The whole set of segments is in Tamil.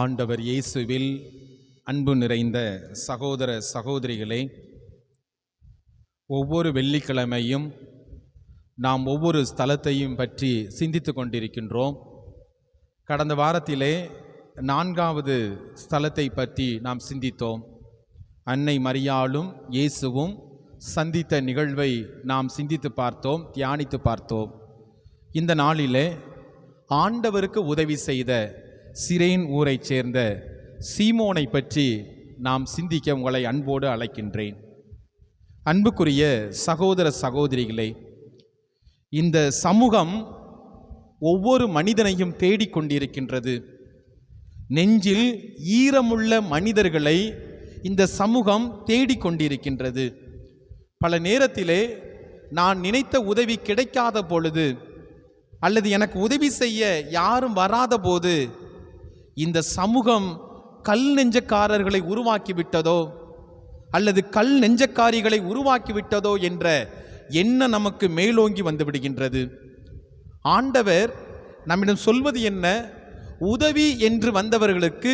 ஆண்டவர் இயேசுவில் அன்பு நிறைந்த சகோதர சகோதரிகளே, ஒவ்வொரு வெள்ளிக்கிழமையும் நாம் ஒவ்வொரு ஸ்தலத்தையும் பற்றி சிந்தித்து கொண்டிருக்கின்றோம். கடந்த வாரத்திலே 4வது ஸ்தலத்தை பற்றி நாம் சிந்தித்தோம். அன்னை மரியாளும் இயேசுவும் சந்தித்த நிகழ்வை நாம் சிந்தித்து பார்த்தோம், தியானித்து பார்த்தோம். இந்த நாளிலே ஆண்டவருக்கு உதவி செய்த சிரேன் ஊரைச் சேர்ந்த சீமோனை பற்றி நாம் சிந்திக்க உங்களை அன்போடு அழைக்கின்றேன். அன்புக்குரிய சகோதர சகோதரிகளே, இந்த சமூகம் ஒவ்வொரு மனிதனையும் தேடிக்கொண்டிருக்கின்றது. நெஞ்சில் ஈரமுள்ள மனிதர்களை இந்த சமூகம் தேடிக்கொண்டிருக்கின்றது. பல நேரத்திலே நான் நினைத்த உதவி கிடைக்காத பொழுது, அல்லது எனக்கு உதவி செய்ய யாரும் வராத போது, இந்த சமூகம் கல் நெஞ்சக்காரர்களை உருவாக்கிவிட்டதோ அல்லது கல் நெஞ்சக்காரிகளை உருவாக்கிவிட்டதோ என்ற எண்ணம் நமக்கு மேலோங்கி வந்து விடுகின்றது. ஆண்டவர் நம்மிடம் சொல்வது என்ன? உதவி என்று வந்தவர்களுக்கு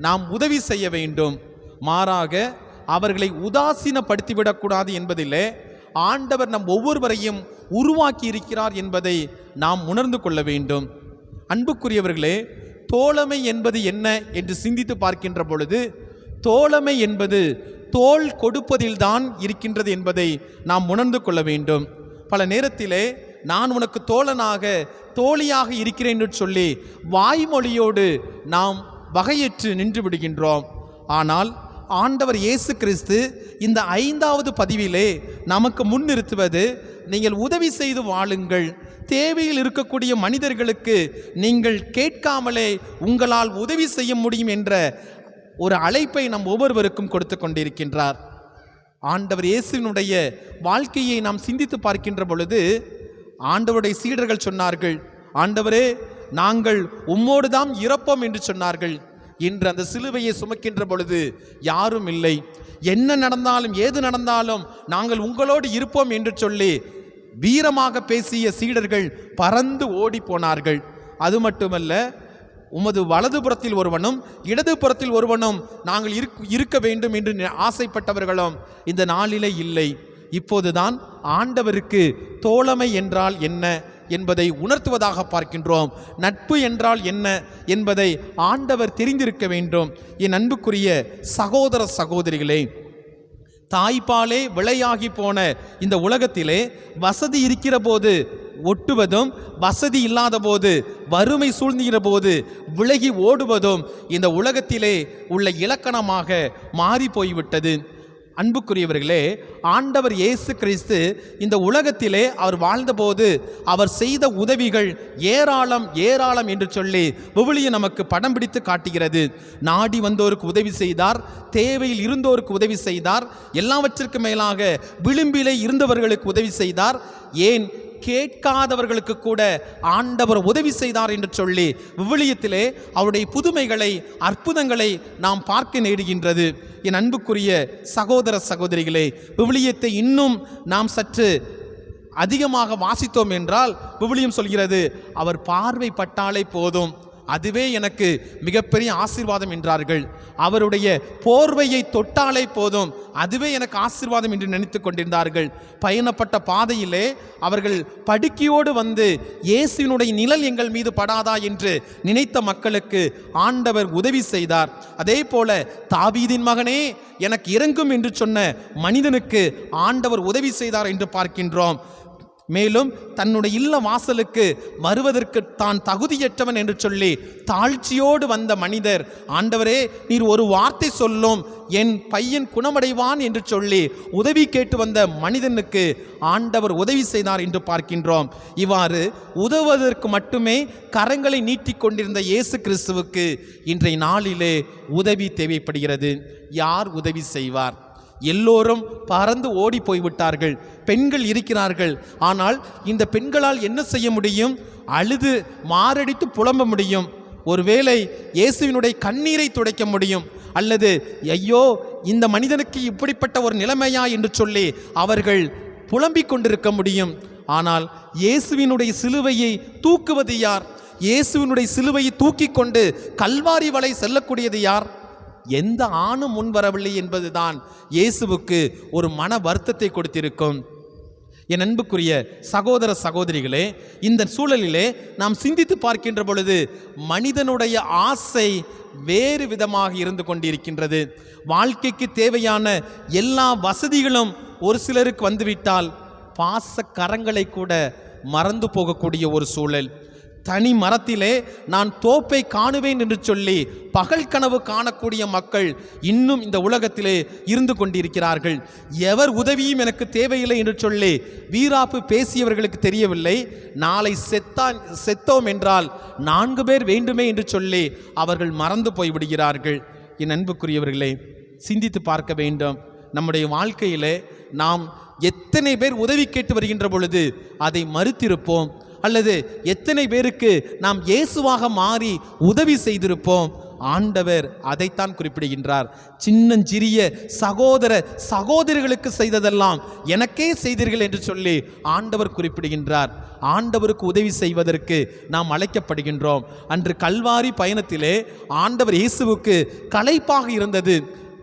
நாம் உதவி செய்ய வேண்டும், மாறாக அவர்களை உதாசீனப்படுத்திவிடக்கூடாது என்பதிலே ஆண்டவர் நம் ஒவ்வொருவரையும் உருவாக்கி இருக்கிறார் என்பதை நாம் உணர்ந்து கொள்ள வேண்டும். அன்புக்குரியவர்களே, தோழமை என்பது என்ன என்று சிந்தித்து பார்க்கின்ற பொழுது, தோழமை என்பது தோள் கொடுப்பதில்தான் இருக்கின்றது என்பதை நாம் உணர்ந்து கொள்ள வேண்டும். பல நேரத்திலே நான் உனக்கு தோழனாக தோழியாக இருக்கிறேன் என்று சொல்லி வாய்மொழியோடு நாம் வகையற்று நின்று விடுகின்றோம். ஆனால் ஆண்டவர் இயேசு கிறிஸ்து இந்த 5வது பதிவிலே நமக்கு முன்னிறுத்துவது, நீங்கள் உதவி செய்து வாழுங்கள், தேவையில் இருக்கக்கூடிய மனிதர்களுக்கு நீங்கள் கேட்காமலே உங்களால் உதவி செய்ய முடியும் என்ற ஒரு அழைப்பை நம் ஒவ்வொருவருக்கும் கொடுத்து கொண்டிருக்கின்றார். ஆண்டவர் இயேசுவினுடைய வாழ்க்கையை நாம் சிந்தித்து பார்க்கின்ற பொழுது, ஆண்டவருடைய சீடர்கள் சொன்னார்கள், ஆண்டவரே, நாங்கள் உம்மோடு தான் இறப்போம் என்று சொன்னார்கள். இன்று அந்த சிலுவையை சுமக்கின்ற பொழுது யாரும் இல்லை. என்ன நடந்தாலும் ஏது நடந்தாலும் நாங்கள் உங்களோடு இருப்போம் என்று சொல்லி வீரமாக பேசிய சீடர்கள் பறந்து ஓடி போனார்கள். அது மட்டுமல்ல, உமது வலதுபுறத்தில் ஒருவனும் இடதுபுறத்தில் ஒருவனும் நாங்கள் இருக்க வேண்டும் என்று ஆசைப்பட்டவர்களும் இந்த நாளிலே இல்லை. இப்போதுதான் ஆண்டவருக்கு தோழமை என்றால் என்ன என்பதை உணர்த்துவதாக பார்க்கின்றோம். நட்பு என்றால் என்ன என்பதை ஆண்டவர் தெரிந்திருக்க வேண்டும். என் அன்புக்குரிய சகோதர சகோதரிகளே, தாய்ப்பாலே விளையாகி போன இந்த உலகத்திலே வசதி இருக்கிற போது ஒட்டுவதும், வசதி இல்லாத போது, வறுமை சூழ்ந்துகிற போது விலகி ஓடுவதும் இந்த உலகத்திலே உள்ள இலக்கணமாக மாறி போய்விட்டது. அன்புக்குரியவர்களே, ஆண்டவர் இயேசு கிறிஸ்து இந்த உலகத்திலே அவர் வாழ்ந்தபோது அவர் செய்த உதவிகள் ஏராளம் ஏராளம் என்று சொல்லி விவிலியம் நமக்கு படம் பிடித்து காட்டுகிறது. நாடி வந்தோருக்கு உதவி செய்தார், தேவையில் இருந்தோருக்கு உதவி செய்தார், எல்லாவற்றிற்கு மேலாக விளிம்பிலே இருந்தவர்களுக்கு உதவி செய்தார், ஏன் கேட்காதவர்களுக்கு கூட ஆண்டவர் உதவி செய்தார் என்று சொல்லி விவிலியத்திலே அவருடைய புதுமைகளை, அற்புதங்களை நாம் பார்க்க நேடுகின்றது. என் அன்புக்குரிய சகோதர சகோதரிகளே, விவிலியத்தை இன்னும் நாம் சற்று அதிகமாக வாசித்தோம் என்றால் விவிலியம் சொல்கிறது, அவர் பார்வை பட்டாலே போதும், அதுவே எனக்கு மிகப்பெரிய ஆசீர்வாதம் என்றார்கள். அவருடைய போர்வையை தொட்டாலே போதும், அதுவே எனக்கு ஆசீர்வாதம் என்று நினைத்து கொண்டிருந்தார்கள். பயணப்பட்ட பாதையிலே அவர்கள் படுக்கையோடு வந்து இயேசுவினுடைய நிழல் எங்கள் மீது படாதா என்று நினைத்த மக்களுக்கு ஆண்டவர் உதவி செய்தார். அதே போல தாவீதின் மகனே எனக்கு இறங்கும் என்று சொன்ன மனிதனுக்கு ஆண்டவர் உதவி செய்தார் என்று பார்க்கின்றோம். மேலும் தன்னுடைய இல்ல வாசலுக்கு வருவதற்கு தான் தகுதியற்றவன் என்று சொல்லி தாழ்ச்சியோடு வந்த மனிதர், ஆண்டவரே நீர் ஒரு வார்த்தை சொல்லும் என் பையன் குணமடைவான் என்று சொல்லி உதவி கேட்டு வந்த மனிதனுக்கு ஆண்டவர் உதவி செய்தார் என்று பார்க்கின்றோம். இவ்வாறு உதவுவதற்கு மட்டுமே கரங்களை நீட்டிக் கொண்டிருந்த இயேசு கிறிஸ்துவுக்கு இன்றைய நாளிலே உதவி தேவைப்படுகிறது. யார் உதவி செய்வார்? எல்லோரும் பறந்து ஓடி போய்விட்டார்கள். பெண்கள் இருக்கிறார்கள். ஆனால் இந்த பெண்களால் என்ன செய்ய முடியும்? அழுது மாரடித்து புலம்ப முடியும். ஒருவேளை இயேசுவினுடைய கண்ணீரை துடைக்க முடியும், அல்லது ஐயோ இந்த மனிதனுக்கு இப்படிப்பட்ட ஒரு நிலைமையா என்று சொல்லி அவர்கள் புலம்பிக் கொண்டிருக்க முடியும். ஆனால் இயேசுவினுடைய சிலுவையை தூக்குவது யார்? இயேசுவினுடைய சிலுவையை தூக்கி கொண்டு கல்வாரி வரை செல்லக்கூடியது யார்? எந்த ஆணும் முன்வரவில்லை என்பதுதான் இயேசுவுக்கு ஒரு மன வருத்தத்தை கொடுத்திருக்கும். என் அன்புக்குரிய சகோதர சகோதரிகளே, இந்த சூழலிலே நாம் சிந்தித்து பார்க்கின்ற பொழுது மனிதனுடைய ஆசை வேறு விதமாக இருந்து கொண்டிருக்கின்றது. வாழ்க்கைக்கு தேவையான எல்லா வசதிகளும் ஒரு சிலருக்கு வந்துவிட்டால் பாச கரங்களை கூட மறந்து போகக்கூடிய ஒரு சூழல். தனி மரத்திலே நான் தோப்பை காணுவேன் என்று சொல்லி பகல் கனவு காணக்கூடிய மக்கள் இன்னும் இந்த உலகத்திலே இருந்து கொண்டிருக்கிறார்கள். எவர் உதவியும் எனக்கு தேவையில்லை என்று சொல்லி வீராப்பு பேசியவர்களுக்கு தெரியவில்லை, நாளை செத்தோம் என்றால் 4 பேர் வேண்டுமே என்று சொல்லி அவர்கள் மறந்து போய்விடுகிறார்கள். என் அன்புக்குரியவர்களே, சிந்தித்து பார்க்க வேண்டும். நம்முடைய வாழ்க்கையிலே நாம் எத்தனை பேர் உதவி கேட்டு வருகின்ற பொழுது அதை மறுத்திருப்போம், அல்லது எத்தனை பேருக்கு நாம் இயேசுவாக மாறி உதவி செய்திருப்போம். ஆண்டவர் அதைத்தான் குறிப்பிடுகின்றார். சின்னஞ்சிறிய சகோதர சகோதரிகளுக்கு செய்ததெல்லாம் எனக்கே செய்தீர்கள் என்று சொல்லி ஆண்டவர் குறிப்பிடுகின்றார். ஆண்டவருக்கு உதவி செய்வதற்கு நாம் அழைக்கப்படுகின்றோம். அன்று கல்வாரி பயணத்திலே ஆண்டவர் இயேசுவுக்கு களைப்பாக இருந்தது.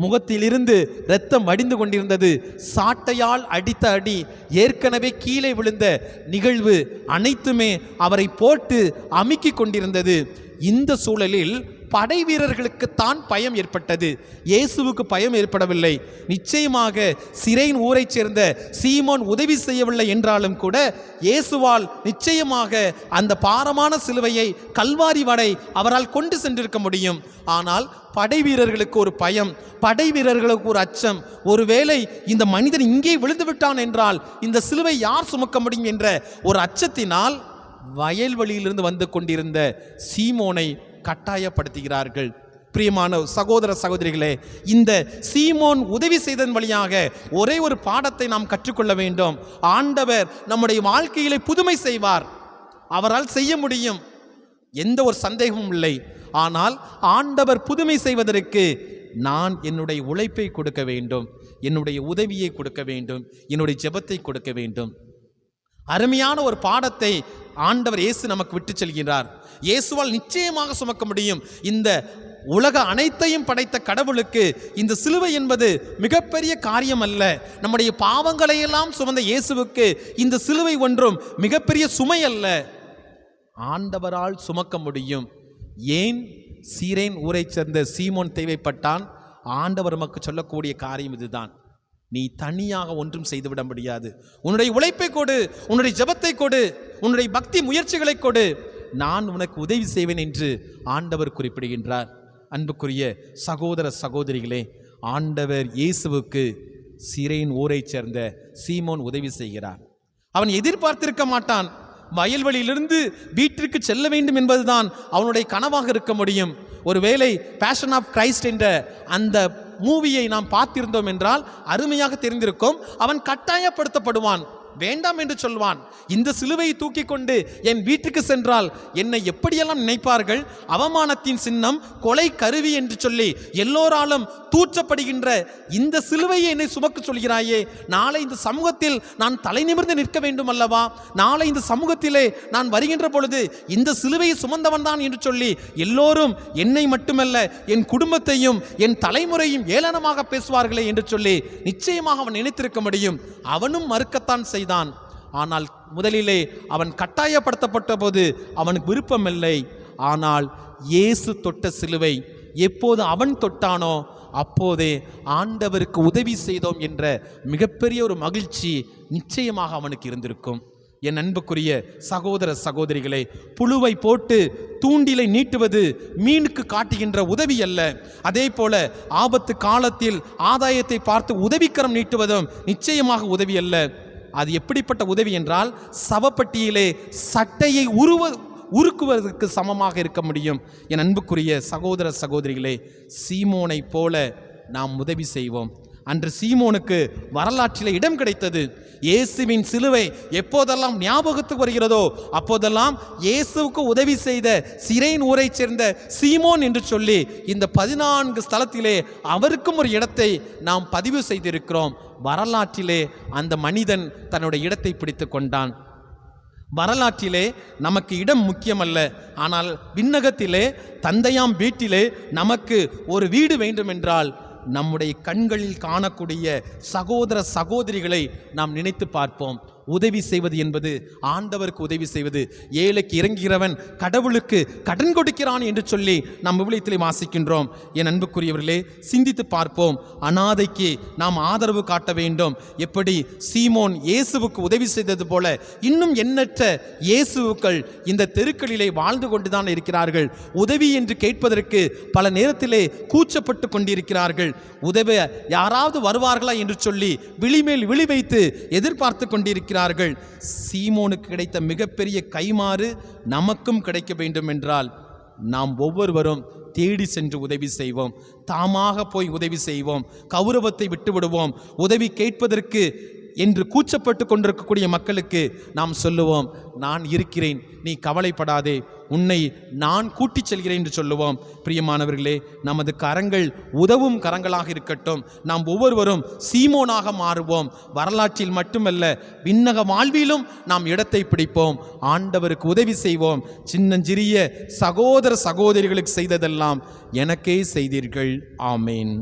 முகத்திலிருந்து இரத்தம் வடிந்து கொண்டிருந்தது. சாட்டையால் அடித்த அடி, ஏற்கனவே கீழே விழுந்த நிகழ்வு அனைத்துமே அவரை போட்டு அமுக்கிக் கொண்டிருந்தது. இந்த சூழலில் படை வீரர்களுக்குத்தான் பயம் ஏற்பட்டது, இயேசுவுக்கு பயம் ஏற்படவில்லை. நிச்சயமாக சிரேன் ஊரைச் சேர்ந்த சீமோன் உதவி செய்யவில்லை என்றாலும் கூட இயேசுவால் நிச்சயமாக அந்த பாரமான சிலுவையை கல்வாரி வரை அவரால் கொண்டு சென்றிருக்க முடியும். ஆனால் படை வீரர்களுக்கு ஒரு பயம், படை வீரர்களுக்கு ஒரு அச்சம். ஒருவேளை இந்த மனிதன் இங்கே விழுந்து விட்டான் என்றால் இந்த சிலுவை யார் சுமக்க முடியும் என்ற ஒரு அச்சத்தினால் வயல்வெளியிலிருந்து வந்து கொண்டிருந்த சீமோனை கட்டாயப்படுத்துகிறார்கள். பிரியமான சகோதர சகோதரிகளே, இந்த சீமோன் உதவி செய்ததன் வழியாக ஒரே ஒரு பாடத்தை நாம் கற்றுக்கொள்ள வேண்டும். ஆண்டவர் நம்முடைய வாழ்க்கையிலே புதுமை செய்வார், அவரால் செய்ய முடியும், எந்த ஒரு சந்தேகமும் இல்லை. ஆனால் ஆண்டவர் புதுமை செய்வதற்கு நான் என்னுடைய உழைப்பை கொடுக்க வேண்டும், என்னுடைய உதவியை கொடுக்க வேண்டும், என்னுடைய ஜெபத்தை கொடுக்க வேண்டும். அருமையான ஒரு பாடத்தை ஆண்டவர் இயேசு நமக்கு விட்டு செல்கிறார். இயேசுவால் நிச்சயமாக சுமக்க முடியும். இந்த உலக அனைத்தையும் படைத்த கடவுளுக்கு இந்த சிலுவை என்பது மிகப்பெரிய காரியம் அல்ல. நம்முடைய பாவங்களை எல்லாம் சுமந்த இயேசுவுக்கு இந்த சிலுவை ஒன்றும் மிகப்பெரிய சுமை அல்ல. ஆண்டவரால் சுமக்க முடியும். ஏன் சீரேன் ஊரைச் சேர்ந்த சீமோன் தேவைப்பட்டான்? ஆண்டவர் நமக்கு சொல்லக்கூடிய காரியம் இதுதான். நீ தனியாக ஒன்றும் செய்துவிட முடியாது. உன்னுடைய உழைப்பை கொடு, உன்னுடைய ஜெபத்தை கொடு, உன்னுடைய பக்தி முயற்சிகளை கொடு, நான் உனக்கு உதவி செய்வேன் என்று ஆண்டவர் குறிப்பிடுகின்றார். அன்புக்குரிய சகோதர சகோதரிகளே, ஆண்டவர் இயேசுவுக்கு சிரேன் ஊரைச் சேர்ந்த சீமோன் உதவி செய்கிறார். அவன் எதிர்பார்த்திருக்க மாட்டான். வயல்வெளியிலிருந்து வீட்டிற்கு செல்ல வேண்டும் என்பதுதான் அவனுடைய கனவாக இருக்க முடியும். ஒருவேளை பேஷன் ஆஃப் கிரைஸ்ட் என்ற அந்த மூவியை நாம் பார்த்திருந்தோம் என்றால் அருமையாக தெரிந்திருக்கும். அவன் கட்டாயப்படுத்தப்படுவான், வேண்டாம் என்று சொல்வான். இந்த சிலுவையை தூக்கி கொண்டு என் வீட்டுக்கு சென்றால் என்னை எப்படியெல்லாம் நினைப்பார்கள், அவமானத்தின் சின்னம், கொலை கருவி என்று சொல்லி எல்லோராலும் தூற்றப்படுகின்ற இந்த சிலுவையை என்னை சுமக்க சொல்கிறாயே, நாளை இந்த சமூகத்தில் நான் தலை நிமிர்ந்து நிற்க வேண்டும் அல்லவா, நாளை இந்த சமூகத்திலே நான் வருகின்ற பொழுது இந்த சிலுவையை சுமந்தவன் தான் என்று சொல்லி எல்லோரும் என்னை மட்டுமல்ல என் குடும்பத்தையும் என் தலைமுறையும் ஏளனமாக பேசுவார்களே என்று சொல்லி நிச்சயமாக அவன் நினைத்திருக்க முடியும். அவனும் மறுக்கத்தான் செய்தான். ஆனால் முதலிலே அவன் கட்டாயப்படுத்தப்பட்ட போது அவனுக்கு விருப்பமில்லை. ஆனால் இயேசு தொட்ட சிலுவை எப்போது அவன் தொட்டானோ அப்போதே ஆண்டவருக்கு உதவி செய்தோம் என்ற மிகப்பெரிய ஒரு மகிழ்ச்சி நிச்சயமாக அவனுக்கு இருந்திருக்கும். என் அன்புக்குரிய சகோதர சகோதரிகளே, புழுவை போட்டு தூண்டிலை நீட்டுவது மீனுக்கு காட்டுகின்ற உதவி அல்ல. அதே போல ஆபத்து காலத்தில் ஆதாயத்தை பார்த்து உதவிக்கரம் நீட்டுவதும் நிச்சயமாக உதவி அல்ல. அது எப்படிப்பட்ட உதவி என்றால் சவப்பட்டியிலே சட்டையை உருக்குவதற்கு சமமாக இருக்க முடியும். என் அன்புக்குரிய சகோதர சகோதரிகளே, சீமோனை போல நாம் உதவி செய்வோம். அன்று சீமோனுக்கு வரலாற்றில் இடம் கிடைத்தது. இயேசுவின் சிலுவை எப்போதெல்லாம் ஞாபகத்துக்கு வருகிறதோ அப்போதெல்லாம் இயேசுவுக்கு உதவி செய்த சிரேன் ஊரைச் சேர்ந்த சீமோன் என்று சொல்லி இந்த 14 ஸ்தலத்திலே அவருக்கும் ஒரு இடத்தை நாம் பதிவு செய்திருக்கிறோம். வரலாற்றிலே அந்த மனிதன் தன்னுடைய இடத்தை பிடித்து கொண்டான். வரலாற்றிலே நமக்கு இடம் முக்கியமல்ல, ஆனால் விண்ணகத்திலே தந்தையாம் வீட்டிலே நமக்கு ஒரு வீடு வேண்டுமென்றால் நம்முடைய கண்களில் காணக்கூடிய சகோதர சகோதரிகளை நாம் நினைத்து பார்ப்போம். உதவி செய்வது என்பது ஆண்டவருக்கு உதவி செய்வது. ஏழைக்கு இறங்குகிறவன் கடவுளுக்கு கடன் கொடுக்கிறான் என்று சொல்லி நாம் விவிலியத்திலே வாசிக்கின்றோம். என் அன்புக்குரியவர்களே, சிந்தித்து பார்ப்போம். அனாதைக்கு நாம் ஆதரவு காட்ட வேண்டும். எப்படி சீமோன் இயேசுவுக்கு உதவி செய்தது போல இன்னும் எண்ணற்ற இயேசுக்கள் இந்த தெருக்களிலே வாழ்ந்து கொண்டுதான் இருக்கிறார்கள். உதவி என்று கேட்பதற்கு பல நேரத்திலே கூச்சப்பட்டு கொண்டிருக்கிறார்கள். உதவ யாராவது வருவார்களா என்று சொல்லி விழிமேல் விழி வைத்து எதிர்பார்த்து கொண்டிருக்கிறார்கள். சீமோனுக்கு கிடைத்த மிகப்பெரிய கைமாறு நமக்கும் கிடைக்க வேண்டும் என்றால் நாம் ஒவ்வொருவரும் தேடி சென்று உதவி செய்வோம். தாமாக போய் உதவி செய்வோம். கௌரவத்தை விட்டுவிடுவோம். உதவி கேட்பதற்கு என்று கூச்சப்பட்டு கொண்டிருக்கக்கூடிய மக்களுக்கு நாம் சொல்லுவோம், நான் இருக்கிறேன், நீ கவலைப்படாதே, உன்னை நான் கூட்டிச் செல்கிறேன் என்று சொல்லுவோம். பிரியமானவர்களே, நமது கரங்கள் உதவும் கரங்களாக இருக்கட்டும். நாம் ஒவ்வொருவரும் சீமோனாக மாறுவோம். வரலாற்றில் மட்டுமல்ல, விண்ணக வாழ்விலும் நாம் இடத்தை பிடிப்போம். ஆண்டவருக்கு உதவி செய்வோம். சின்னஞ்சிறிய சகோதர சகோதரிகளுக்கு செய்ததெல்லாம் எனக்கே செய்தீர்கள். ஆமேன்.